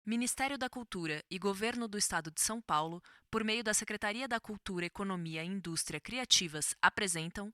Ministério da Cultura e Governo do Estado de São Paulo, por meio da Secretaria da Cultura, Economia e Indústria Criativas, apresentam...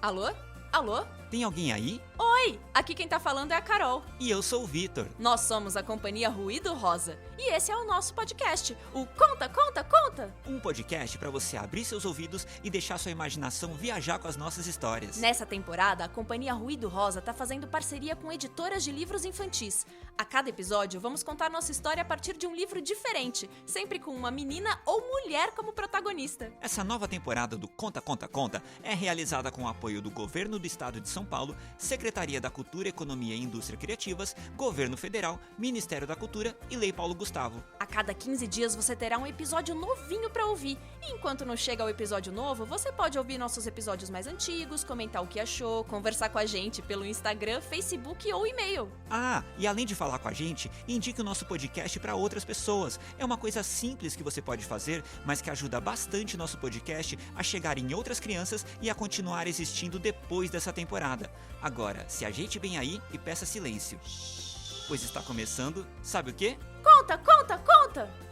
Alô? Alô? Tem alguém aí? Oi! Aqui quem tá falando é a Carol. E eu sou o Vitor. Nós somos a companhia Ruído Rosa. E esse é o nosso podcast, o Conta, Conta, Conta! Um podcast para você abrir seus ouvidos e deixar sua imaginação viajar com as nossas histórias. Nessa temporada, a companhia Ruído Rosa tá fazendo parceria com editoras de livros infantis. A cada episódio, vamos contar nossa história a partir de um livro diferente, sempre com uma menina ou mulher como protagonista. Essa nova temporada do Conta, Conta, Conta é realizada com o apoio do Governo do Estado de São Paulo, Secretaria da Cultura, Economia e Indústria Criativas, Governo Federal, Ministério da Cultura e Lei Paulo Gustavo. A cada 15 dias você terá um episódio novinho pra ouvir. E enquanto não chega o episódio novo, você pode ouvir nossos episódios mais antigos, comentar o que achou, conversar com a gente pelo Instagram, Facebook ou e-mail. Ah, e além de falar com a gente, indique o nosso podcast para outras pessoas. É uma coisa simples que você pode fazer, mas que ajuda bastante nosso podcast a chegar em outras crianças e a continuar existindo depois dessa temporada. Agora, se ajeite bem aí e peça silêncio, pois está começando, sabe o quê? Conta, conta, conta!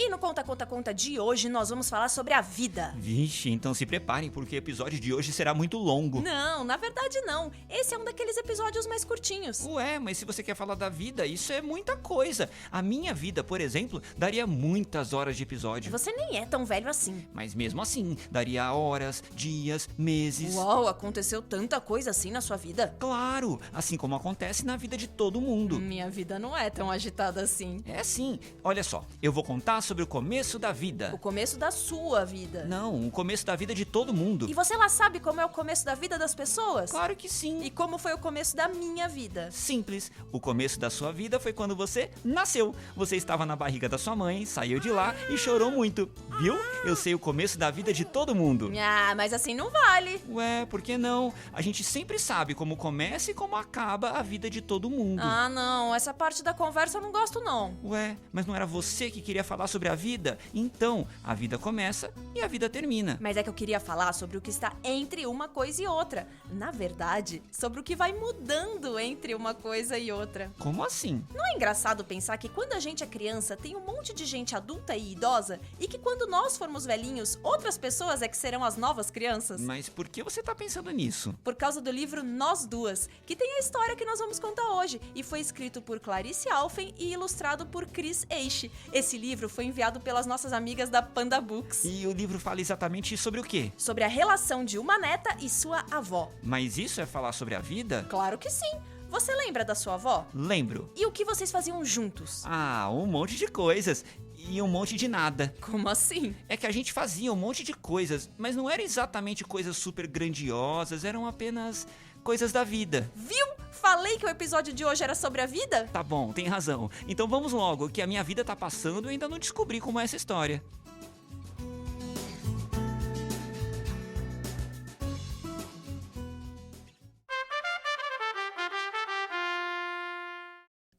E no Conta, Conta, Conta de hoje, nós vamos falar sobre a vida. Vixe, então se preparem porque o episódio de hoje será muito longo. Não, na verdade não. Esse é um daqueles episódios mais curtinhos. Ué, mas se você quer falar da vida, isso é muita coisa. A minha vida, por exemplo, daria muitas horas de episódio. Você nem é tão velho assim. Mas mesmo assim, daria horas, dias, meses. Uau, aconteceu tanta coisa assim na sua vida? Claro, assim como acontece na vida de todo mundo. Minha vida não é tão agitada assim. É sim, olha só, eu vou contar sobre o começo da vida. O começo da sua vida. Não, o começo da vida de todo mundo. E você lá sabe como é o começo da vida das pessoas? Claro que sim. E como foi o começo da minha vida? Simples, o começo da sua vida foi quando você nasceu. Você estava na barriga da sua mãe, saiu de lá e chorou muito. Viu? Eu sei o começo da vida de todo mundo. Ah, mas assim não vale. Ué, por que não? A gente sempre sabe como começa e como acaba a vida de todo mundo. Ah, não, essa parte da conversa eu não gosto não. Ué, mas não era você que queria falar sobre a vida? Então, a vida começa e a vida termina. Mas é que eu queria falar sobre o que está entre uma coisa e outra. Na verdade, sobre o que vai mudando entre uma coisa e outra. Como assim? Não é engraçado pensar que quando a gente é criança, tem um monte de gente adulta e idosa, e que quando nós formos velhinhos, outras pessoas é que serão as novas crianças? Mas por que você tá pensando nisso? Por causa do livro Nós Duas, que tem a história que nós vamos contar hoje, e foi escrito por Clarice Alphen e ilustrado por Chris Eiche. Esse livro foi enviado pelas nossas amigas da Panda Books. E o livro fala exatamente sobre o quê? Sobre a relação de uma neta e sua avó. Mas isso é falar sobre a vida? Claro que sim! Você lembra da sua avó? Lembro. E o que vocês faziam juntos? Ah, um monte de coisas. E um monte de nada. Como assim? É que a gente fazia um monte de coisas, mas não eram exatamente coisas super grandiosas, eram apenas coisas da vida. Viu? Falei que o episódio de hoje era sobre a vida? Tá bom, tem razão. Então vamos logo, que a minha vida tá passando e eu ainda não descobri como é essa história.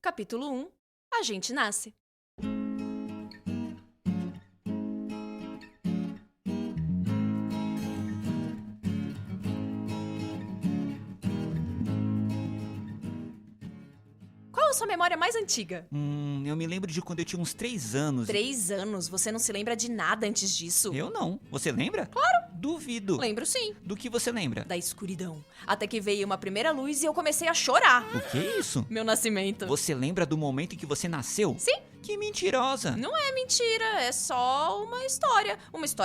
Capítulo 1. A gente nasce. Qual a sua memória mais antiga? Eu me lembro de quando eu tinha uns 3 anos. 3 anos? Você não se lembra de nada antes disso? Eu não. Você lembra? Claro. Duvido. Lembro sim. Do que você lembra? Da escuridão. Até que veio uma primeira luz e eu comecei a chorar. O que é isso? Meu nascimento. Você lembra do momento em que você nasceu? Sim. Que mentirosa. Não é mentira, é só uma história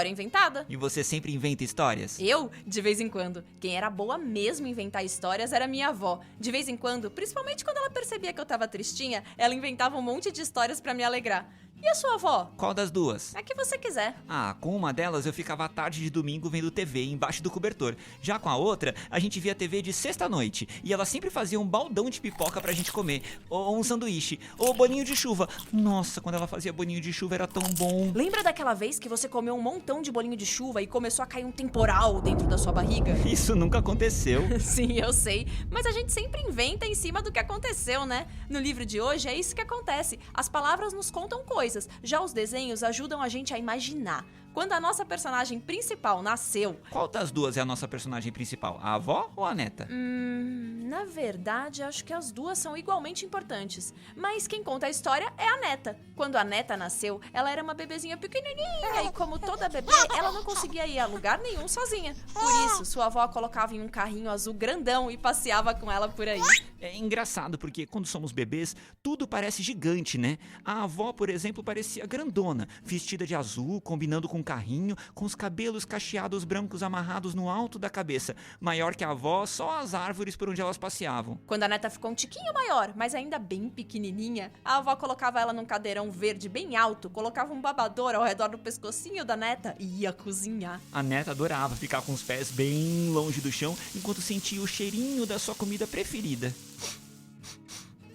inventada. E você sempre inventa histórias? Eu, de vez em quando. Quem era boa mesmo em inventar histórias era minha avó. De vez em quando, principalmente quando ela percebia que eu tava tristinha, ela inventava um monte de histórias pra me alegrar. E a sua avó? Qual das duas? É que você quiser. Ah, com uma delas eu ficava à tarde de domingo vendo TV embaixo do cobertor. Já com a outra, a gente via TV de sexta-noite. E ela sempre fazia um baldão de pipoca pra gente comer. Ou um sanduíche. Ou bolinho de chuva. Nossa, quando ela fazia bolinho de chuva era tão bom. Lembra daquela vez que você comeu um montão de bolinho de chuva e começou a cair um temporal dentro da sua barriga? Isso nunca aconteceu. Sim, eu sei. Mas a gente sempre inventa em cima do que aconteceu, né? No livro de hoje é isso que acontece. As palavras nos contam coisas, já os desenhos ajudam a gente a imaginar. Quando a nossa personagem principal nasceu... Qual das duas é a nossa personagem principal? A avó ou a neta? Na verdade, acho que as duas são igualmente importantes. Mas quem conta a história é a neta. Quando a neta nasceu, ela era uma bebezinha pequenininha e como toda bebê, ela não conseguia ir a lugar nenhum sozinha. Por isso, sua avó a colocava em um carrinho azul grandão e passeava com ela por aí. É engraçado porque quando somos bebês, tudo parece gigante, né? A avó, por exemplo, parecia grandona, vestida de azul, combinando com um carrinho, com os cabelos cacheados brancos amarrados no alto da cabeça. Maior que a avó, só as árvores por onde elas passeavam. Quando a neta ficou um tiquinho maior, mas ainda bem pequenininha, a avó colocava ela num cadeirão verde bem alto, colocava um babador ao redor do pescocinho da neta e ia cozinhar. A neta adorava ficar com os pés bem longe do chão enquanto sentia o cheirinho da sua comida preferida.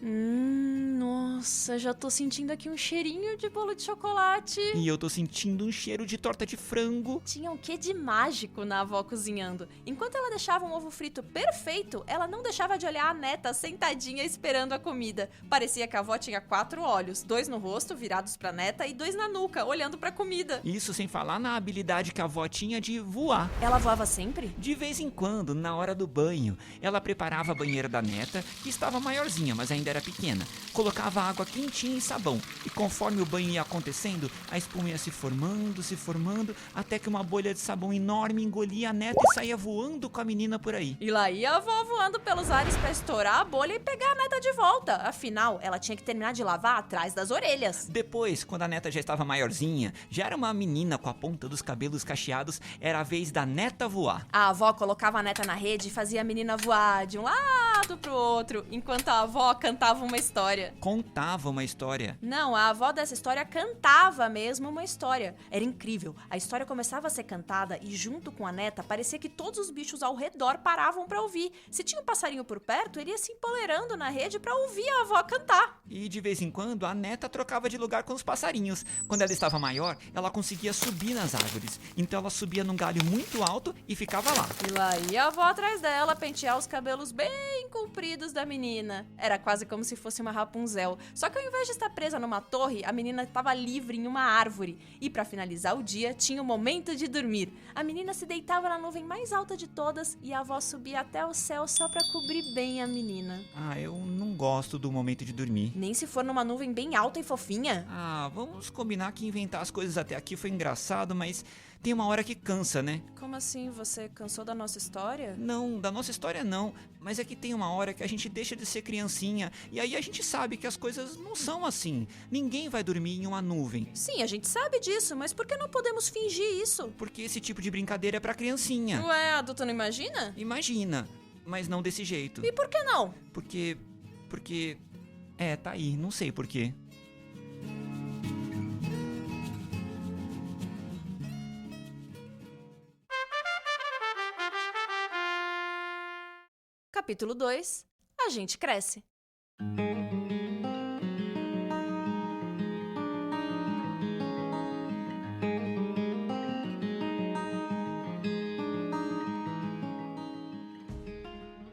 Nossa, já tô sentindo aqui um cheirinho de bolo de chocolate. E eu tô sentindo um cheiro de torta de frango. Tinha um quê de mágico na avó cozinhando. Enquanto ela deixava um ovo frito perfeito, ela não deixava de olhar a neta sentadinha esperando a comida. Parecia que a avó tinha 4 olhos, 2 no rosto, virados pra neta, e 2 na nuca, olhando pra comida. Isso sem falar na habilidade que a avó tinha de voar. Ela voava sempre? De vez em quando, na hora do banho, ela preparava a banheira da neta, que estava maiorzinha, mas ainda era pequena. Colocava água quentinha e sabão, e conforme o banho ia acontecendo, a espuma ia se formando, até que uma bolha de sabão enorme engolia a neta e saía voando com a menina por aí. E lá ia a avó voando pelos ares pra estourar a bolha e pegar a neta de volta. Afinal, ela tinha que terminar de lavar atrás das orelhas. Depois, quando a neta já estava maiorzinha, já era uma menina com a ponta dos cabelos cacheados, era a vez da neta voar. A avó colocava a neta na rede e fazia a menina voar de um lado pro outro, enquanto a avó cantava uma história. Contava uma história. Não, a avó dessa história cantava mesmo uma história. Era incrível. A história começava a ser cantada e junto com a neta parecia que todos os bichos ao redor paravam pra ouvir. Se tinha um passarinho por perto, ele ia se empoleirando na rede pra ouvir a avó cantar. E de vez em quando a neta trocava de lugar com os passarinhos. Quando ela estava maior, ela conseguia subir nas árvores. Então ela subia num galho muito alto e ficava lá. E lá ia a avó atrás dela pentear os cabelos bem compridos da menina. Era quase como se fosse uma Rapunzel. Só que ao invés de estar presa numa torre, a menina estava livre em uma árvore. E para finalizar o dia, tinha o momento de dormir. A menina se deitava na nuvem mais alta de todas e a avó subia até o céu só para cobrir bem a menina. Ah, eu não gosto do momento de dormir. Nem se for numa nuvem bem alta e fofinha. Ah, vamos combinar que inventar as coisas até aqui foi engraçado, mas tem uma hora que cansa, né? Como assim? Você cansou da nossa história? Não, da nossa história não, mas é que tem uma hora que a gente deixa de ser criancinha e aí a gente sabe que as coisas não são assim. Ninguém vai dormir em uma nuvem. Sim, a gente sabe disso, mas por que não podemos fingir isso? Porque esse tipo de brincadeira é pra criancinha. Ué, adulto não imagina? Imagina, mas não desse jeito. E por que não? Porque... tá aí, não sei por quê. Capítulo 2. A gente cresce.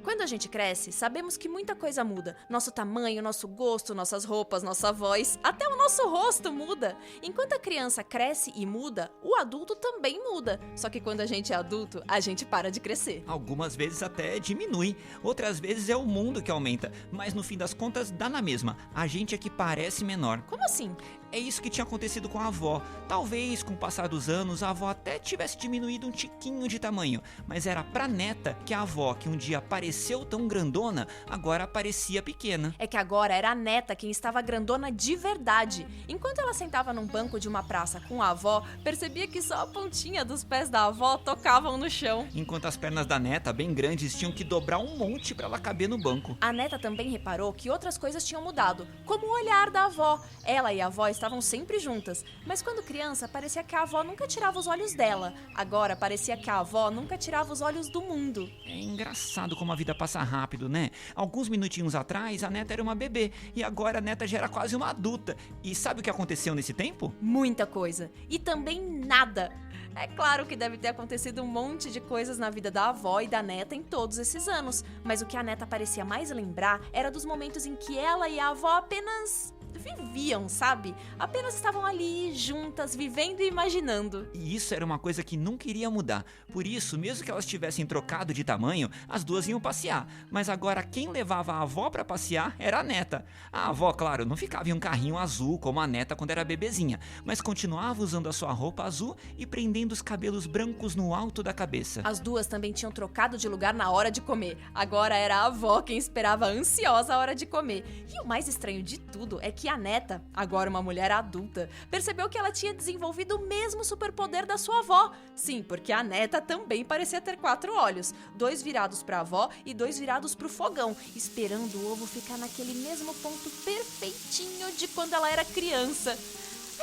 Quando a gente cresce, sabemos que muita coisa muda. Nosso tamanho, nosso gosto, nossas roupas, nossa voz, até o nosso rosto muda. Enquanto a criança cresce e muda, o adulto também muda. Só que quando a gente é adulto, a gente para de crescer. Algumas vezes até diminui, outras vezes é o mundo que aumenta, mas no fim das contas dá na mesma. A gente é que parece menor. Como assim? É isso que tinha acontecido com a avó. Talvez, com o passar dos anos, a avó até tivesse diminuído um tiquinho de tamanho, mas era pra neta que a avó, que um dia pareceu tão grandona, agora parecia pequena. É que agora era a neta quem estava grandona de verdade. Enquanto ela sentava num banco de uma praça com a avó, percebia que só a pontinha dos pés da avó tocavam no chão. Enquanto as pernas da neta, bem grandes, tinham que dobrar um monte pra ela caber no banco. A neta também reparou que outras coisas tinham mudado, como o olhar da avó. Ela e a avó estavam sempre juntas, mas quando criança parecia que a avó nunca tirava os olhos dela. Agora parecia que a avó nunca tirava os olhos do mundo. É engraçado como a vida passa rápido, né? Alguns minutinhos atrás, a neta era uma bebê e agora a neta já era quase uma adulta. E sabe o que aconteceu nesse tempo? Muita coisa. E também nada. É claro que deve ter acontecido um monte de coisas na vida da avó e da neta em todos esses anos, mas o que a neta parecia mais lembrar era dos momentos em que ela e a avó apenas viviam, sabe? Apenas estavam ali, juntas, vivendo e imaginando. E isso era uma coisa que nunca iria mudar. Por isso, mesmo que elas tivessem trocado de tamanho, as duas iam passear. Mas agora quem levava a avó pra passear era a neta. A avó, claro, não ficava em um carrinho azul como a neta quando era bebezinha, mas continuava usando a sua roupa azul e prendendo os cabelos brancos no alto da cabeça. As duas também tinham trocado de lugar na hora de comer. Agora era a avó quem esperava ansiosa a hora de comer. E o mais estranho de tudo é que a neta, agora uma mulher adulta, percebeu que ela tinha desenvolvido o mesmo superpoder da sua avó. Sim, porque a neta também parecia ter 4 olhos, 2 virados pra avó e 2 virados pro fogão, esperando o ovo ficar naquele mesmo ponto perfeitinho de quando ela era criança.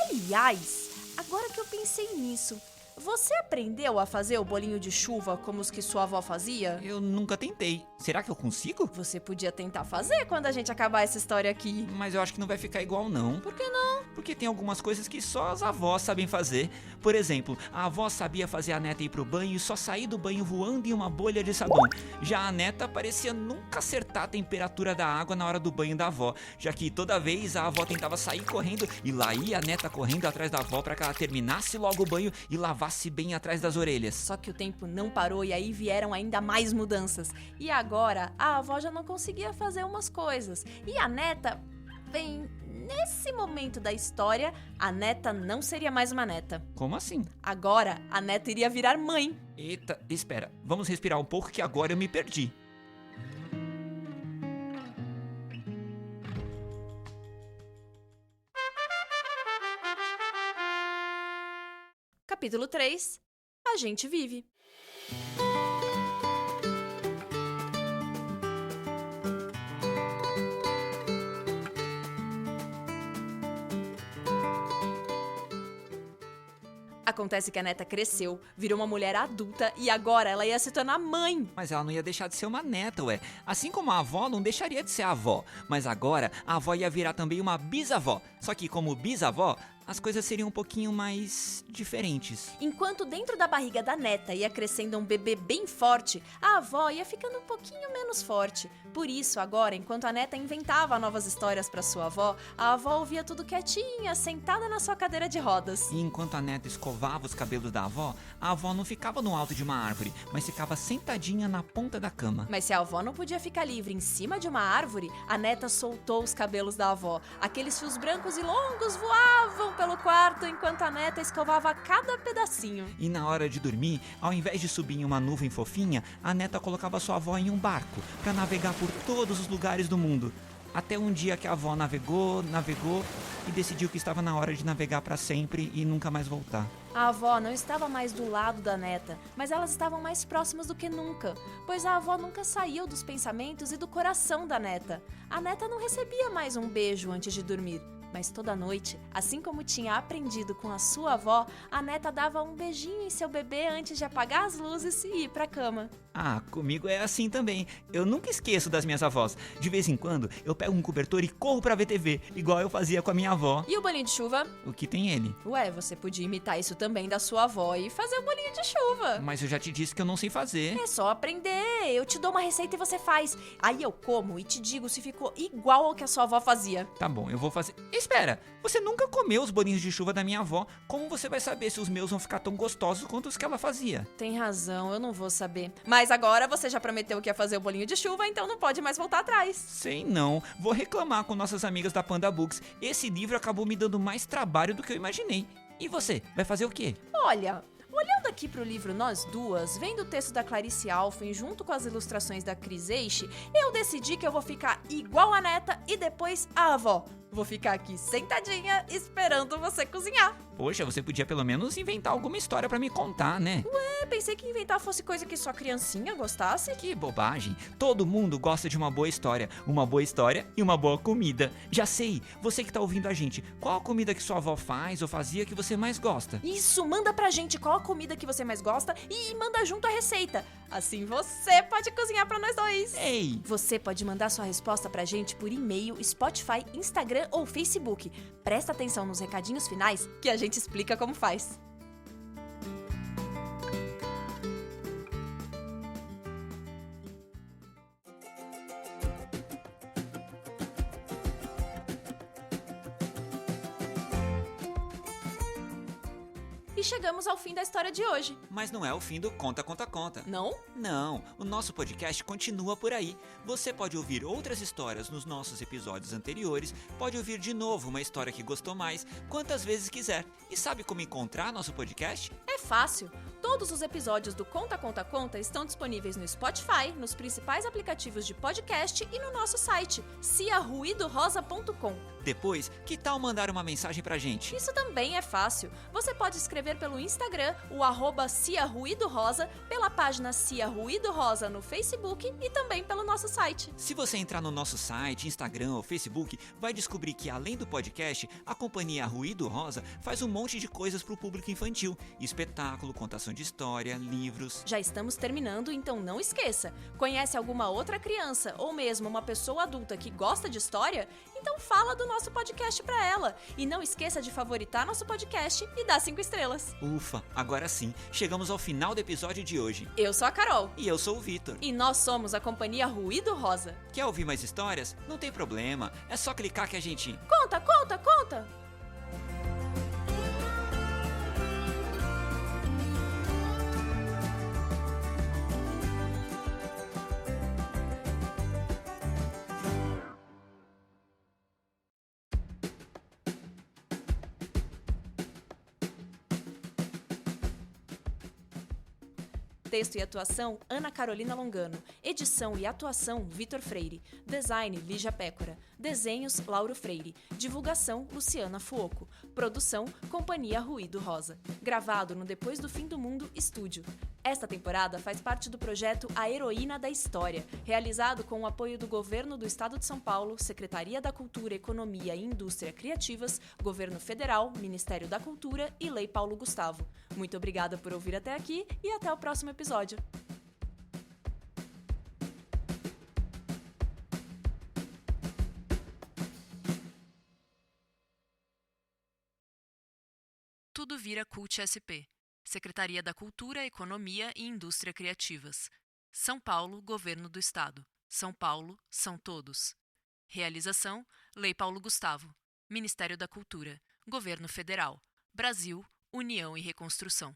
Aliás, agora que eu pensei nisso, você aprendeu a fazer o bolinho de chuva como os que sua avó fazia? Eu nunca tentei. Será que eu consigo? Você podia tentar fazer quando a gente acabar essa história aqui. Mas eu acho que não vai ficar igual não. Por que não? Porque tem algumas coisas que só as avós sabem fazer. Por exemplo, a avó sabia fazer a neta ir pro banho e só sair do banho voando em uma bolha de sabão. Já a neta parecia nunca acertar a temperatura da água na hora do banho da avó, já que toda vez a avó tentava sair correndo e lá ia a neta correndo atrás da avó para que ela terminasse logo o banho e lavasse bem atrás das orelhas. Só que o tempo não parou e aí vieram ainda mais mudanças. E agora a avó já não conseguia fazer umas coisas. E a neta, bem, nesse momento da história, a neta não seria mais uma neta. Como assim? Agora a neta iria virar mãe. Eita, espera, vamos respirar um pouco que agora eu me perdi. Capítulo 3. A gente vive. Acontece que a neta cresceu, virou uma mulher adulta e agora ela ia se tornar mãe. Mas ela não ia deixar de ser uma neta, ué. Assim como a avó não deixaria de ser a avó. Mas agora a avó ia virar também uma bisavó. Só que como bisavó, as coisas seriam um pouquinho mais diferentes. Enquanto dentro da barriga da neta ia crescendo um bebê bem forte, a avó ia ficando um pouquinho menos forte. Por isso, agora, enquanto a neta inventava novas histórias para sua avó, a avó ouvia tudo quietinha, sentada na sua cadeira de rodas. E enquanto a neta escovava os cabelos da avó, a avó não ficava no alto de uma árvore, mas ficava sentadinha na ponta da cama. Mas se a avó não podia ficar livre em cima de uma árvore, a neta soltou os cabelos da avó. Aqueles fios brancos e longos voavam pelo quarto enquanto a neta escovava cada pedacinho. E na hora de dormir, ao invés de subir em uma nuvem fofinha, a neta colocava sua avó em um barco para navegar por todos os lugares do mundo. Até um dia que a avó navegou e decidiu que estava na hora de navegar para sempre e nunca mais voltar. A avó não estava mais do lado da neta, mas elas estavam mais próximas do que nunca, pois a avó nunca saiu dos pensamentos e do coração da neta. A neta não recebia mais um beijo antes de dormir, mas toda noite, assim como tinha aprendido com a sua avó, a neta dava um beijinho em seu bebê antes de apagar as luzes e ir pra cama. Ah, comigo é assim também. Eu nunca esqueço das minhas avós. De vez em quando, eu pego um cobertor e corro pra ver TV, igual eu fazia com a minha avó. E o bolinho de chuva? O que tem ele? Ué, você podia imitar isso também da sua avó e fazer o bolinho de chuva. Mas eu já te disse que eu não sei fazer. É só aprender. Eu te dou uma receita e você faz. Aí eu como e te digo se ficou igual ao que a sua avó fazia. Tá bom, eu vou fazer. Espera, você nunca comeu os bolinhos de chuva da minha avó. Como você vai saber se os meus vão ficar tão gostosos quanto os que ela fazia? Tem razão, eu não vou saber. Mas agora você já prometeu que ia fazer o bolinho de chuva, então não pode mais voltar atrás. Sei não, vou reclamar com nossas amigas da Panda Books. Esse livro acabou me dando mais trabalho do que eu imaginei. E você, vai fazer o quê? Olha, olhando aqui pro livro Nós Duas, vendo o texto da Clarice Alphen junto com as ilustrações da Cris Eixe, eu decidi que eu vou ficar igual a neta e depois a avó. Vou ficar aqui sentadinha esperando você cozinhar. Poxa, você podia pelo menos inventar alguma história pra me contar, né? Pensei que inventar fosse coisa que só criancinha gostasse. Que bobagem. Todo mundo gosta de uma boa história e uma boa comida. Já sei, você que tá ouvindo a gente, qual a comida que sua avó faz ou fazia que você mais gosta? Isso, manda pra gente qual a comida que você mais gosta e manda junto a receita. Assim você pode cozinhar pra nós dois. Ei! Você pode mandar sua resposta pra gente por e-mail, Spotify, Instagram ou Facebook. Presta atenção nos recadinhos finais que a gente explica como faz. E chegamos ao fim da história de hoje. Mas não é o fim do Conta, Conta, Conta. Não? Não, o nosso podcast continua por aí. Você pode ouvir outras histórias nos nossos episódios anteriores, pode ouvir de novo uma história que gostou mais, quantas vezes quiser. E sabe como encontrar nosso podcast? É fácil. Todos os episódios do Conta, Conta, Conta estão disponíveis no Spotify, nos principais aplicativos de podcast e no nosso site, ciaruidorosa.com. Depois, que tal mandar uma mensagem pra gente? Isso também é fácil. Você pode escrever pelo Instagram, o @ciaruidorosa, pela página Cia Ruído Rosa no Facebook e também pelo nosso site. Se você entrar no nosso site, Instagram ou Facebook, vai descobrir que além do podcast, a companhia Ruído Rosa faz um monte de coisas pro público infantil. Espetáculo, contação de história, livros. Já estamos terminando, então não esqueça. Conhece alguma outra criança ou mesmo uma pessoa adulta que gosta de história? Então fala do nosso podcast pra ela. E não esqueça de favoritar nosso podcast e dar 5 estrelas. Ufa, agora sim, chegamos ao final do episódio de hoje. Eu sou a Carol. E eu sou o Vitor. E nós somos a companhia Ruído Rosa. Quer ouvir mais histórias? Não tem problema, é só clicar que a gente... Conta, conta, conta! Texto e atuação, Ana Carolina Longano. Edição e atuação, Vitor Freire. Design, Lígia Pécora. Desenhos, Lauro Freire. Divulgação, Luciana Fuoco. Produção, Companhia Ruído Rosa. Gravado no Depois do Fim do Mundo Estúdio. Esta temporada faz parte do projeto A Heroína da História, realizado com o apoio do Governo do Estado de São Paulo, Secretaria da Cultura, Economia e Indústria Criativas, Governo Federal, Ministério da Cultura e Lei Paulo Gustavo. Muito obrigada por ouvir até aqui e até o próximo episódio. Tudo vira Cult SP. Secretaria da Cultura, Economia e Indústria Criativas. São Paulo, Governo do Estado. São Paulo, são todos. Realização: Lei Paulo Gustavo. Ministério da Cultura. Governo Federal. Brasil, União e Reconstrução.